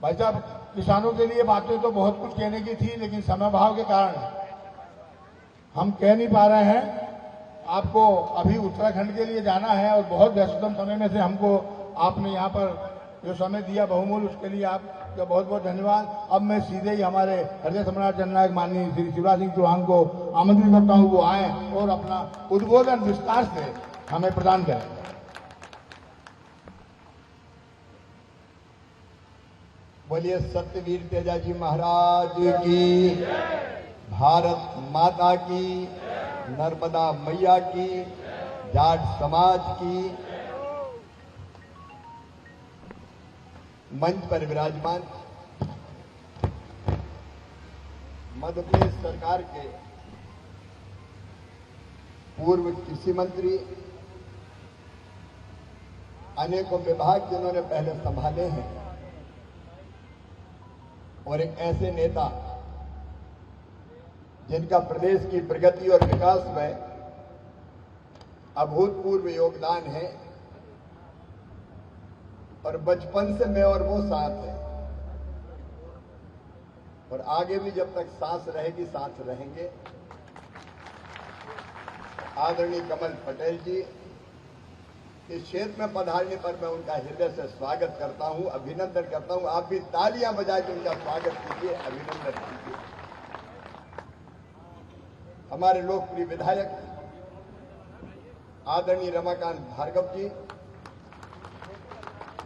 भाई साहब, किसानों के लिए बातें तो बहुत कुछ कहने की थी, लेकिन समय भाव के कारण हम कह नहीं पा रहे हैं। आपको अभी उत्तराखंड के लिए जाना है और बहुत व्यस्ततम समय में से हमको आपने यहाँ पर जो समय दिया बहुमूल्य, उसके लिए आपका बहुत बहुत धन्यवाद। अब मैं सीधे ही हमारे हृदय सम्राट जननायक माननीय श्री शिवराज सिंह चौहान को आमंत्रित करता हूँ, वो आए और अपना उद्बोधन विस्तार से हमें प्रदान करें। बोलिए सत्यवीर तेजाजी महाराज की, भारत माता की, नर्मदा मैया की, जाट समाज की। मंच पर विराजमान मध्य प्रदेश सरकार के पूर्व कृषि मंत्री, अनेकों विभाग जिन्होंने पहले संभाले हैं, और एक ऐसे नेता जिनका प्रदेश की प्रगति और विकास में अभूतपूर्व योगदान है, और बचपन से मैं और वो साथ है, और आगे भी जब तक सांस रहेगी साथ रहेंगे। आदरणीय कमल पटेल जी, इस क्षेत्र में पधारने पर मैं उनका हृदय से स्वागत करता हूं, अभिनंदन करता हूं। आप भी तालियां बजा के उनका स्वागत कीजिए, अभिनंदन कीजिए। हमारे लोकप्रिय विधायक आदरणीय रमाकांत भार्गव जी,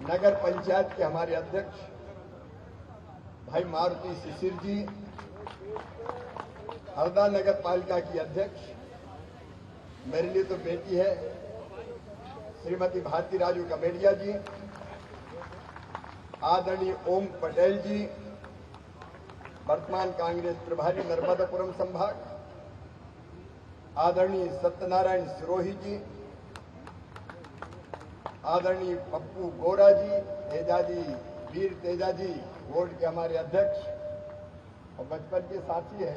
नगर पंचायत के हमारे अध्यक्ष भाई मारुति शिशिर जी, हरदा नगर पालिका की अध्यक्ष, मेरे लिए तो बेटी है, श्रीमती भारती राजू कमेडिया जी, आदरणीय ओम पटेल जी, वर्तमान कांग्रेस प्रभारी नर्मदापुरम संभाग, आदरणीय सत्यनारायण सिरोही जी, आदरणीय पप्पू गोरा जी, तेजाजी, वीर तेजाजी बोर्ड के हमारे अध्यक्ष और बचपन के साथी है।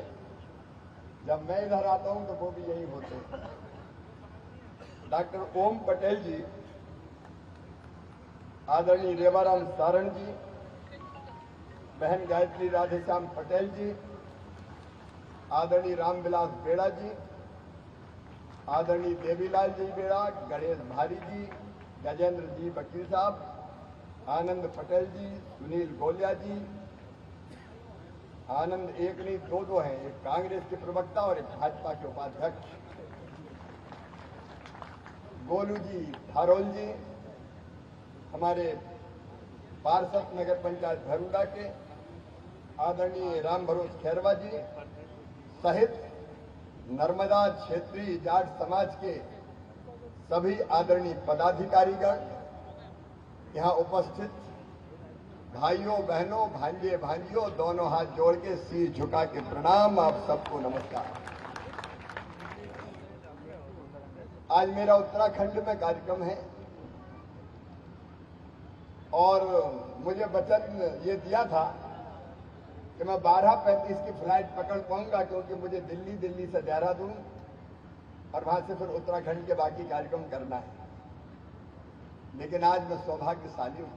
जब मैं इधर आता हूं तो वो भी यही होते हैं। डॉक्टर ओम पटेल जी, आदरणीय रेवाराम सारण जी, बहन गायत्री राधेश्याम पटेल जी, आदरणीय रामविलास बेड़ा जी, आदरणीय देवीलाल जी बेड़ा, गणेश भारी जी, गजेंद्र जी वकील साहब, आनंद पटेल जी, सुनील गोलिया जी, आनंद एक नहीं दो हैं, एक कांग्रेस के प्रवक्ता और एक भाजपा के उपाध्यक्ष, गोलू जी धारोल जी, हमारे पार्षद नगर पंचायत भरूडा के आदरणीय राम भरोस खैरवा जी सहित नर्मदा क्षेत्रीय जाट समाज के सभी आदरणीय पदाधिकारीगण, यहां उपस्थित भाइयों बहनों, भांजे भांजियों, दोनों हाथ जोड़ के सिर झुका के प्रणाम, आप सबको नमस्कार। आज मेरा उत्तराखंड में कार्यक्रम है और मुझे वचन ये दिया था कि मैं 12:35 की फ्लाइट पकड़ पाऊंगा, क्योंकि मुझे दिल्ली से देहरादून और वहां से फिर उत्तराखंड के बाकी कार्यक्रम करना है। लेकिन आज मैं सौभाग्यशाली हूं,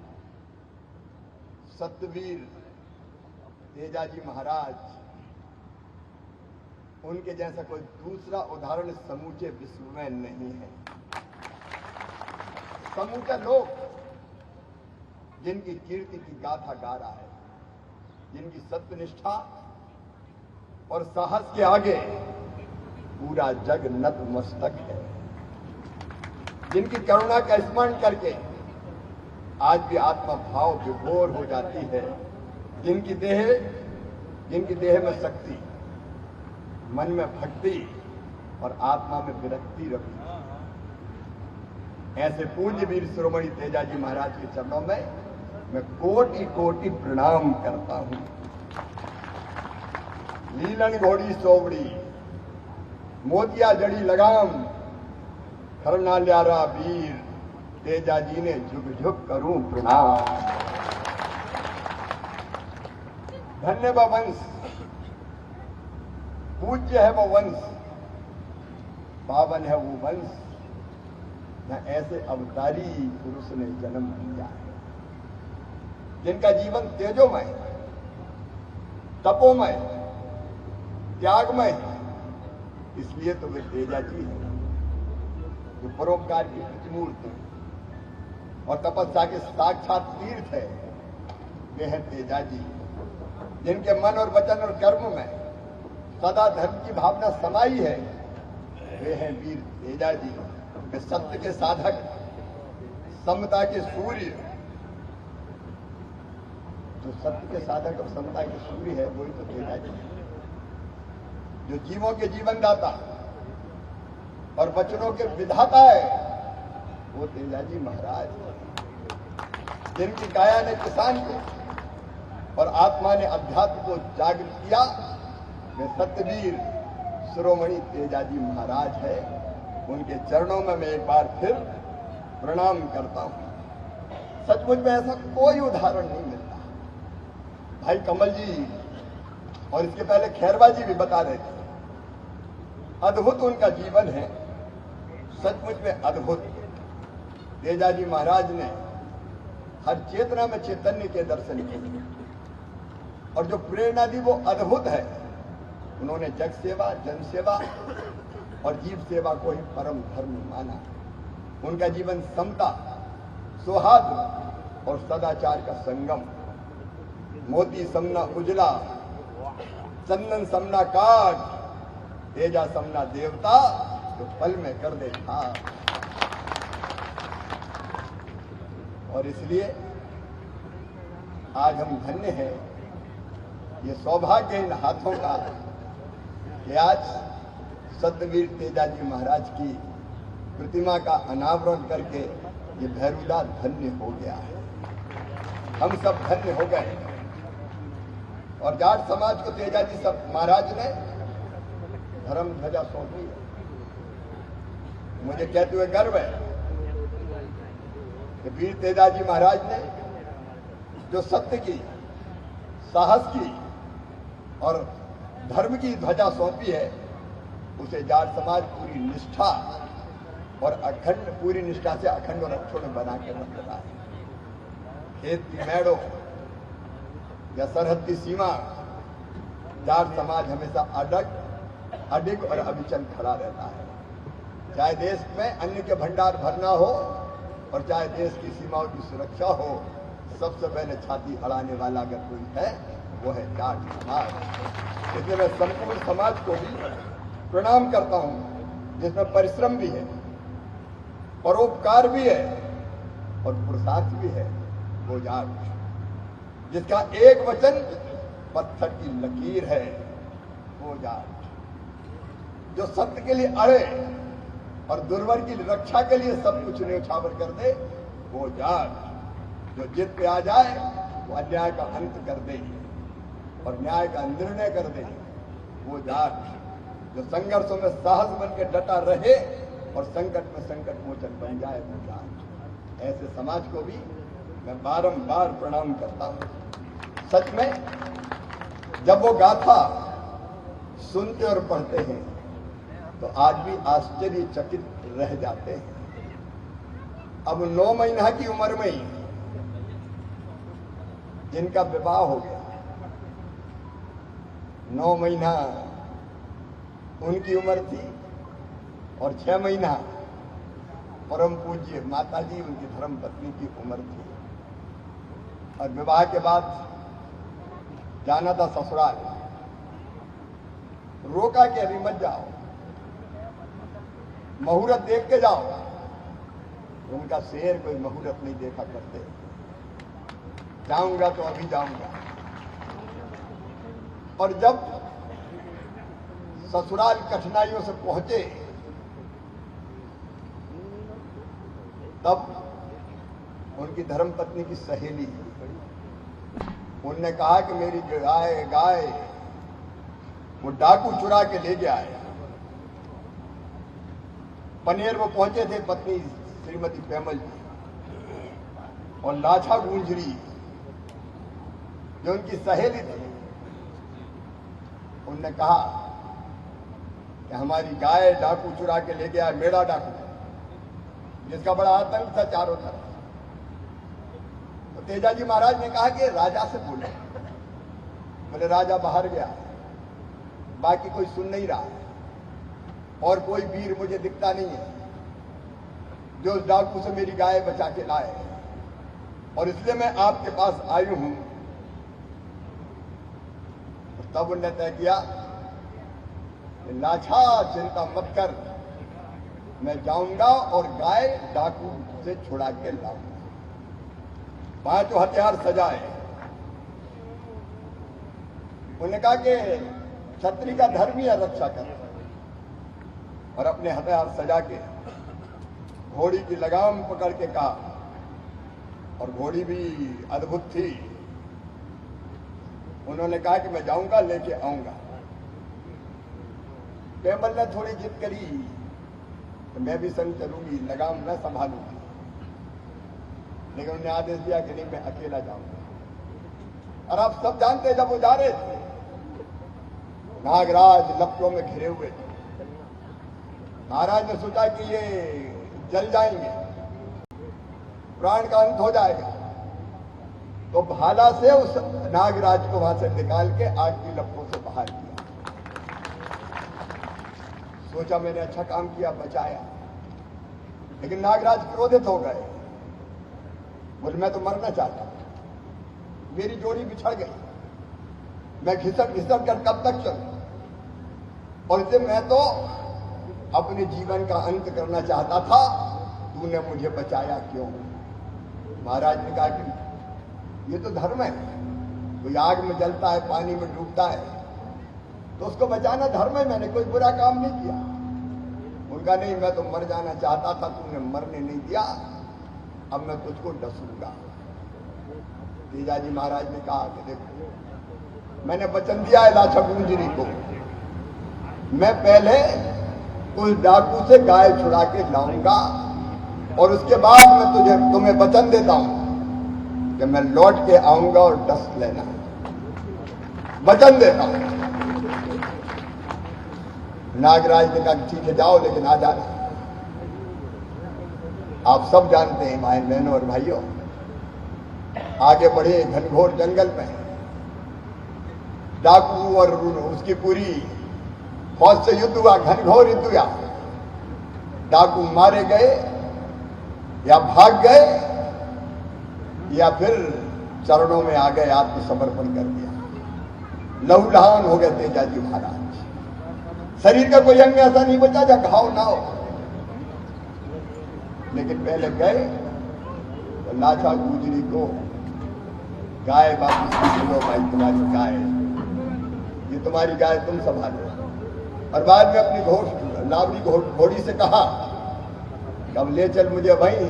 सत्यवीर तेजाजी महाराज, उनके जैसा कोई दूसरा उदाहरण समूचे विश्व में नहीं है। समूचा लोग जिनकी कीर्ति की गाथा गा रहा है, जिनकी सत्यनिष्ठा और साहस के आगे पूरा जग नतमस्तक है, जिनकी करुणा का स्मरण करके आज भी आत्मा भाव विभोर हो जाती है, जिनकी देह में शक्ति, मन में भक्ति और आत्मा में विरक्ति रखी, ऐसे पूज्य वीर शिरोमणि तेजाजी महाराज के चरणों में मैं कोटि कोटि प्रणाम करता हूं। लीलन घोड़ी सोवड़ी, मोतिया जड़ी लगाम, खरना ल्यारा वीर तेजाजी ने झुक झुक करूं प्रणाम। धन्य व वंश, पूज्य है वो वंश, पावन है वो वंश, न ऐसे अवतारी पुरुष ने जन्म लिया है। जिनका जीवन तेजोमय, तपोमय, त्यागमय है, इसलिए तो वे तेजा जी हैं, जो परोपकार की प्रतिमूर्ति और तपस्या के साक्षात तीर्थ है। वे हैं तेजा जी, जिनके मन और वचन और कर्म में सदा धर्म की भावना समाई है। वे हैं वीर तेजा जी, वे सत्य के साधक, समता के सूर्य। जो सत्य के साधक और समता के सूर्य है वही तो तेजा जी है, जो जीवों के जीवन दाता और वचनों के विधाता है, वो तेजा जी महाराज, जिनकी काया ने किसान को और आत्मा ने अध्यात्म को जागृत किया। वे सत्यवीर शिरोमणि तेजा जी महाराज है। उनके चरणों में मैं एक बार फिर प्रणाम करता हूं। सचमुच में ऐसा कोई उदाहरण नहीं मिलता। भाई कमल जी और इसके पहले खैरवा जी भी बता रहे थे, अद्भुत उनका जीवन है, सचमुच में अद्भुत। तेजा जी महाराज ने हर चेतना में चैतन्य के दर्शन किए और जो प्रेरणा दी वो अद्भुत है। उन्होंने जग सेवा, जन सेवा और जीव सेवा को ही परम धर्म माना। उनका जीवन समता, सौहार्द और सदाचार का संगम। मोती समना उजला, चंदन समना काट, तेजा समना देवता, जो पल में कर दे ठाक। और इसलिए आज हम धन्य हैं, ये सौभाग्य इन हाथों का कि आज सत्यवीर तेजा जी महाराज की प्रतिमा का अनावरण करके ये भैरूदा धन्य हो गया है। हम सब धन्य हो गए। और जाट समाज को तेजा जी सब महाराज ने धर्म ध्वजा सौंपी है। मुझे कहते हुए गर्व है कि वीर तेजा जी महाराज ने जो सत्य की, साहस की और धर्म की ध्वजा सौंपी है, उसे जाट समाज पूरी निष्ठा और अखंड, पूरी निष्ठा से अखंड और अक्षुण्ण बना के रख रहा है। खेत की मेड़ों या सरहद की सीमा, जाट समाज हमेशा अडिग और अविचल खड़ा रहता है। चाहे देश में अन्न के भंडार भरना हो और चाहे देश की सीमाओं की सुरक्षा हो, सबसे पहले छाती अड़ाने वाला अगर कोई है वो है जाट समाज। इसलिए मैं संपूर्ण समाज को भी प्रणाम करता हूं, जिसमें परिश्रम भी है, परोपकार भी है और पुरुषार्थ भी है। वो जाट जिसका एक वचन पत्थर की लकीर है, वो जाट जो सत्य के लिए अड़े और दुर्वर्ग की रक्षा के लिए सब कुछ न्यौछावर कर दे, वो जाट जो जिद पे आ जाए वो अन्याय का अंत कर दे और न्याय का निर्णय कर दे, वो जाट जो संघर्षों में साहस बन के डटा रहे और संकट में संकट मोचन बन जाए, वो जाट। ऐसे समाज को भी मैं बारंबार प्रणाम करता हूं। सच में जब वो गाथा सुनते और पढ़ते हैं तो आज भी आश्चर्यचकित रह जाते हैं। अब 9 महीना की उम्र में ही जिनका विवाह हो गया, 9 महीना उनकी उम्र थी और 6 महीना परम पूज्य माता जी उनकी धर्म पत्नी की उम्र थी। और विवाह के बाद जाना था ससुराल, रोका कि अभी मत जाओ, मुहूर्त देख के जाओ। उनका शेर कोई मुहूर्त नहीं देखा करते, जाऊंगा तो अभी जाऊंगा। और जब ससुराल कठिनाइयों से पहुंचे तब उनकी धर्मपत्नी की सहेली उनने कहा कि मेरी गाय वो डाकू चुरा के ले गया है। पनेर वो पहुंचे थे पत्नी श्रीमती पेमल जी और लाछा गुंजरी जो उनकी सहेली थी, उनने कहा कि हमारी गाय डाकू चुरा के ले गया, मेरा डाकू, जिसका बड़ा आतंक था चारों तरफ। तो तेजाजी महाराज ने कहा कि राजा से बोलो। बोले राजा बाहर गया, बाकी कोई सुन नहीं रहा और कोई वीर मुझे दिखता नहीं है जो उस डाकू से मेरी गाय बचा के लाए, और इसलिए मैं आपके पास आई हूं। तब उन्होंने तय किया, लाछा चिंता मत कर, मैं जाऊंगा और गाय डाकू से छुड़ा के लाऊंगा। 5 हथियार सजाए। उन्होंने कहा कि क्षत्रिय का धर्म ही है रक्षा करना, और अपने हथियार सजा के घोड़ी की लगाम पकड़ के कहा, और घोड़ी भी अद्भुत थी। उन्होंने कहा कि मैं जाऊंगा लेके आऊंगा। पेमल ने थोड़ी जिद करी तो मैं भी संग चलूंगी, लगाम मैं संभालूंगी, लेकिन उन्होंने आदेश दिया कि नहीं, मैं अकेला जाऊंगा। और आप सब जानते हैं जब वो जा रहे थे, नागराज लपटों में घिरे हुए थे। महाराज ने सोचा कि ये जल जाएंगे, प्राण का अंत हो जाएगा, तो भाला से उस नागराज को वहां से निकाल के आग की लपटों से बाहर किया। सोचा मैंने अच्छा काम किया, बचाया। लेकिन नागराज क्रोधित हो गए, बोले मैं तो मरना चाहता हूं, मेरी जोड़ी बिछड़ गई, मैं घिसक घिसक कर कब तक चलूं, और इसलिए मैं तो अपने जीवन का अंत करना चाहता था, तूने मुझे बचाया क्यों? महाराज ने कहा कि ये तो धर्म है, कोई आग में जलता है, पानी में डूबता है, तो उसको बचाना धर्म है, मैंने कोई बुरा काम नहीं किया। उनका नहीं, मैं तो मर जाना चाहता था, तुमने मरने नहीं दिया, अब मैं तुझको डसूंगा। तेजाजी महाराज ने कहा कि देखो, मैंने वचन दिया है लाछा गुंजरी को, मैं पहले उस डाकू से गाय छुड़ा के लाऊंगा, और उसके बाद मैं तुम्हें वचन देता हूं कि मैं लौट के आऊंगा और डस लेना, वचन देता हूं। नागराज ने कहा ठीक है जाओ, लेकिन आ जाना। आप सब जानते हैं भाई बहनों और भाइयों, आगे बढ़े घनघोर जंगल में डाकू और उसकी पूरी फौज से युद्ध हुआ, घनघोर युद्ध हुआ। डाकू मारे गए या भाग गए या फिर चरणों में आ गए, आत्मसमर्पण कर दिया। लहूलुहान हो गए तेजाजी महाराज, शरीर का कोई अंग ऐसा नहीं बचा जहां घाव ना हो। लेकिन पहले गए तो लाछा गुजरी को गाय वापस लो, भाई तुम्हारी गाय, ये तुम्हारी गाय, तुम संभालो। और बाद में अपनी लावरी घोड़ी से कहा अब ले चल मुझे वहीं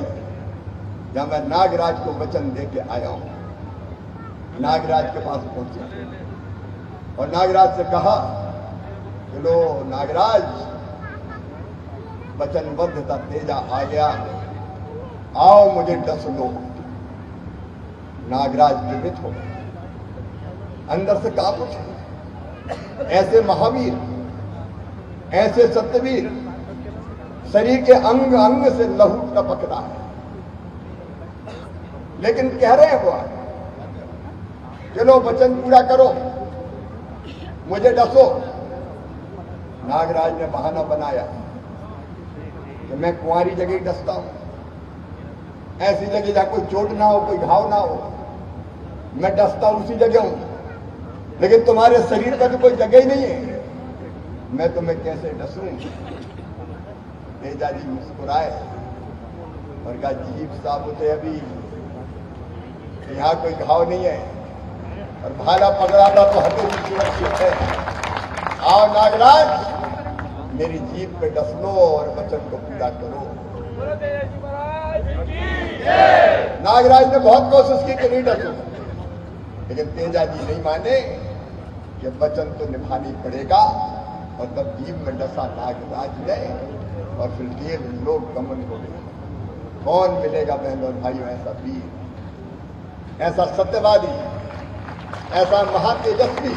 जहां मैं नागराज को वचन दे के आया हूं। नागराज के पास पहुंचे और नागराज से कहा कि लो नागराज, वचनबद्ध था, तेजा आ गया, आओ मुझे डस लो। नागराज जीवित हो गए, अंदर से कांप उठे। ऐसे महावीर, ऐसे सत्यवीर, शरीर के अंग अंग से लहू टपक रहा है, लेकिन कह रहे हैं वो चलो वचन पूरा करो, मुझे डसो। नागराज ने बहाना बनाया कि मैं कुंवारी जगह डसता हूं, ऐसी जगह जहां कोई चोट ना हो, कोई घाव ना हो, मैं डसता उसी जगह हूं, लेकिन तुम्हारे शरीर पर तो कोई जगह ही नहीं है, मैं तुम्हें कैसे डसूं? तेजाजी मुस्कुराए और कहा जीभ साबुत है, अभी यहां कोई घाव नहीं है, और भाला पकड़ा था तो हथेली सुरक्षित है। आओ नागराज, मेरी जीभ पे डस लो और वचन को पूरा करो। नागराज ने बहुत कोशिश की कि नहीं डसो, लेकिन तेजाजी नहीं माने कि वचन तो निभानी पड़ेगा, और तब जीभ में डसा नागराज ने, और फिर देव लोग गमन हो गए। कौन मिलेगा बहनों और भाइयों ऐसा वीर, ऐसा सत्यवादी, ऐसा महातेजस्वी,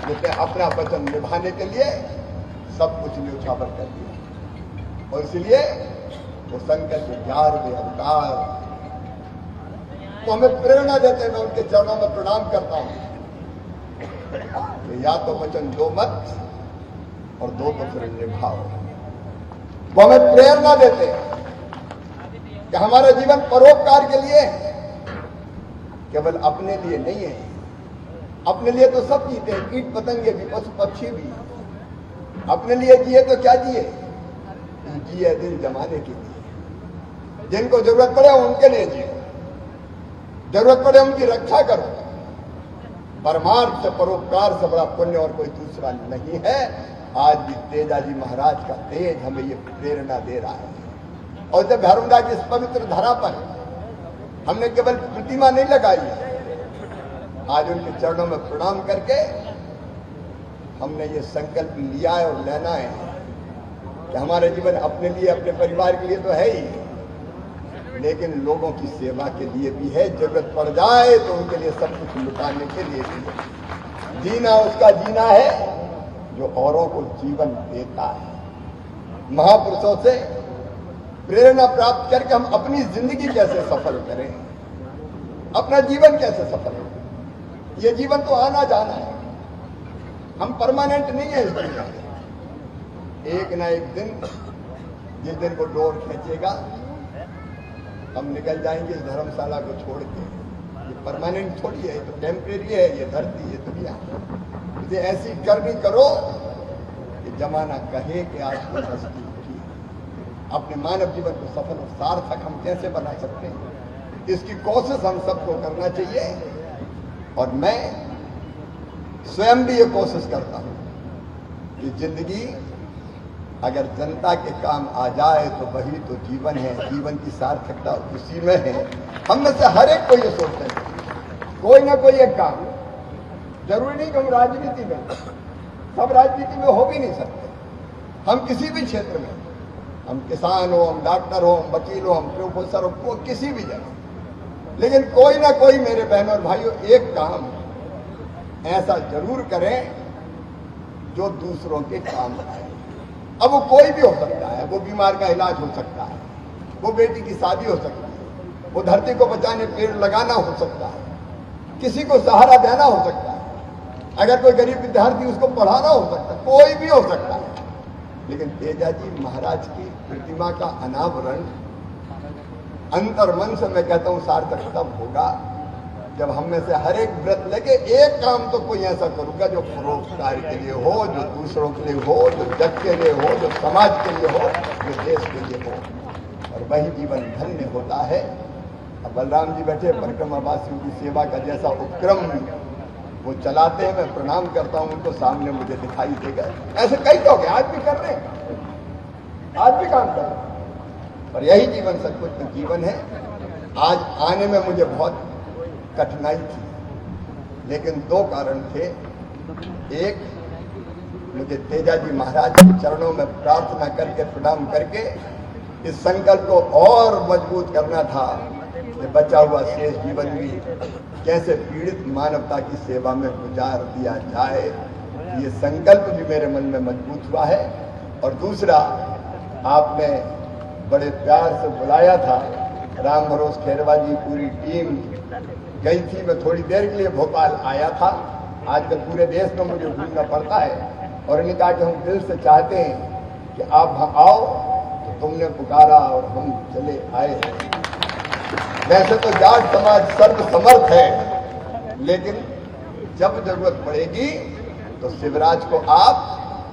जिसने अपना वचन निभाने के लिए सब कुछ न्यौछावर कर दिया। और इसलिए वो शंकर के 11वें अवतार वो हमें प्रेरणा देते हैं। मैं उनके चरणों में प्रणाम करता हूं। तो या तो वचन दो मत और दो तो फिर निभाओ। वो हमें प्रेरणा देते हैं कि हमारा जीवन परोपकार के लिए केवल अपने लिए नहीं है। अपने लिए तो सब जीते हैं, कीट पतंगे भी, पशु पक्षी भी। अपने लिए जिए तो क्या जिए, जिए दिल जमाने के लिए। जिनको जरूरत पड़े उनके लिए जिए, जरूरत पड़े उनकी रक्षा करो। परमार्थ से, परोपकार से बड़ा पुण्य और कोई दूसरा नहीं है। आज भी तेजाजी महाराज का तेज हमें ये प्रेरणा दे रहा है। और जब भैरवनाथ की इस पवित्र धरा पर हमने केवल प्रतिमा नहीं लगाई है, आज उनके चरणों में प्रणाम करके हमने ये संकल्प लिया है और लेना है कि हमारा जीवन अपने लिए, अपने परिवार के लिए तो है ही, लेकिन लोगों की सेवा के लिए भी है। जरूरत पड़ जाए तो उनके लिए सब कुछ लुटाने के लिए भी है। जीना उसका जीना है जो औरों को जीवन देता है। महापुरुषों से प्रेरणा प्राप्त करके हम अपनी जिंदगी कैसे सफल करें, अपना जीवन कैसे सफल करें। ये जीवन तो आना जाना है, हम परमानेंट नहीं है इस दुनिया में। एक ना एक दिन, जिस दिन को डोर खींचेगा, हम निकल जाएंगे इस धर्मशाला को छोड़ के। ये परमानेंट थोड़ी है, ये तो टेम्परेरी है। ये धरती, ये दुनिया। मुझे ऐसी करनी करो कि जमाना कहे कि आपको हस्ती की। अपने मानव जीवन को सफल और सार्थक हम कैसे बना सकते हैं, इसकी कोशिश हम सबको करना चाहिए। और मैं स्वयं भी ये कोशिश करता हूं कि जिंदगी अगर जनता के काम आ जाए तो वही तो जीवन है। जीवन की सार्थकता उसी में है। हम में से हर एक को ये सोचते हैं कोई ना कोई एक काम। जरूरी नहीं कि हम राजनीति में, सब राजनीति में हो भी नहीं सकते। हम किसी भी क्षेत्र में, हम किसान हो, हम डॉक्टर हो, हम वकील हो, हम प्रोफेसर हो, किसी भी जगह, लेकिन कोई ना कोई मेरे बहनों और भाइयों एक काम ऐसा जरूर करें जो दूसरों के काम आए। अब वो कोई भी हो सकता है। वो बीमार का इलाज हो सकता है, वो बेटी की शादी हो सकती है, वो धरती को बचाने पेड़ लगाना हो सकता है, किसी को सहारा देना हो सकता है, अगर कोई गरीब विद्यार्थी उसको पढ़ाना हो सकता है, कोई भी हो सकता है। लेकिन तेजाजी महाराज की प्रतिमा का अनावरण अंतर्मन से मैं कहता हूं सार्थक तब होगा जब हम में से हर एक व्रत लेके एक काम तो कोई ऐसा करूंगा जो परोपकार के लिए हो, जो दूसरों के लिए हो, जो जग के लिए हो, जो समाज के लिए हो, जो देश के लिए हो। और वही जीवन धन्य होता है। अब बलराम जी बैठे परिक्रमावासियों की सेवा का जैसा उपक्रम वो चलाते हैं, मैं प्रणाम करता हूं उनको। सामने मुझे दिखाई देगा ऐसे कई लोग आज भी कर रहे हैं, आज भी काम कर रहे हैं। और यही जीवन सचमुच में जीवन है। आज आने में मुझे बहुत कठिनाई थी, लेकिन दो कारण थे। एक, मुझे तेजाजी महाराज के चरणों में प्रार्थना करके, प्रणाम करके इस संकल्प को और मजबूत करना था कि बचा हुआ शेष जीवन भी कैसे पीड़ित मानवता की सेवा में गुजार दिया जाए। ये संकल्प भी मेरे मन में मजबूत हुआ है। और दूसरा, आपने बड़े प्यार से बुलाया था। राम भरोस खैरवा जी, पूरी टीम गई थी। मैं थोड़ी देर के लिए भोपाल आया था। आजकल पूरे देश में मुझे घूमना पड़ता है। और उन्होंने कहा कि हम दिल से चाहते हैं कि आप वहां आओ, तो तुमने पुकारा और हम चले आए। वैसे तो जाट समाज सर्वसमर्थ है, लेकिन जब जरूरत पड़ेगी तो शिवराज को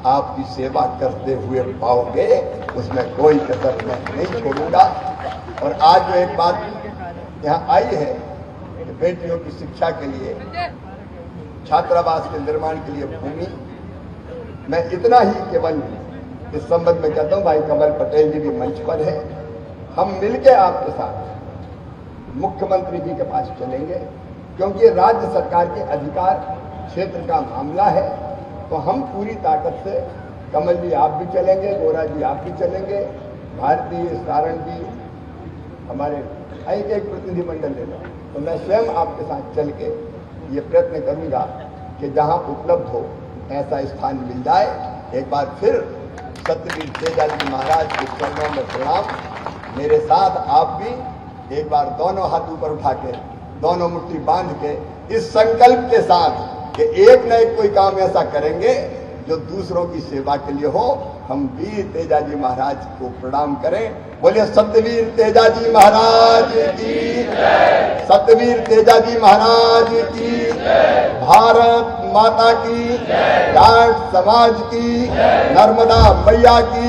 आपकी सेवा करते हुए पाओगे। उसमें कोई कसर मैं नहीं छोड़ूंगा। और आज जो एक बात यहाँ आई है कि बेटियों की शिक्षा के लिए, छात्रावास के निर्माण के लिए भूमि, मैं इतना ही केवल इस संबंध में कहता हूं, भाई कमल पटेल जी भी मंच पर है। हम मिलकर आपके साथ मुख्यमंत्री जी के पास चलेंगे, क्योंकि राज्य सरकार के अधिकार क्षेत्र का मामला है। तो हम पूरी ताकत से, कमल जी आप भी चलेंगे, गोरा जी आप भी चलेंगे, भारतीय सारण जी, हमारे एक एक प्रतिनिधिमंडल लेना। तो मैं स्वयं आपके साथ चल के ये प्रयत्न करूंगा कि जहां उपलब्ध हो ऐसा स्थान मिल जाए। एक बार फिर सत्यवीर तेजाजी महाराज के चरणों में प्रणाम। मेरे साथ आप भी एक बार दोनों हाथ ऊपर उठा के दोनों मुट्ठी बांध के इस संकल्प के साथ कि एक न एक कोई काम ऐसा करेंगे जो दूसरों की सेवा के लिए हो। हम वीर तेजाजी महाराज को प्रणाम करें। बोलिए सत्यवीर तेजाजी महाराज की, सत्यवीर तेजाजी महाराज की, भारत माता की, जाट समाज की, नर्मदा मैया की,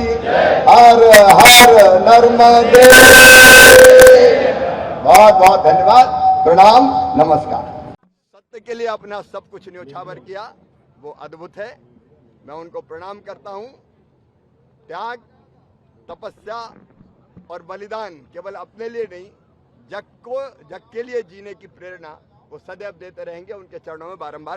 हर हर नर्मदे। बहुत बहुत धन्यवाद, प्रणाम, नमस्कार। सत्य के लिए अपना सब कुछ न्योछावर किया, वो अद्भुत है। मैं उनको प्रणाम करता हूं। त्याग, तपस्या और बलिदान केवल अपने लिए नहीं, जग के लिए जीने की प्रेरणा वो सदैव देते रहेंगे। उनके चरणों में बारंबार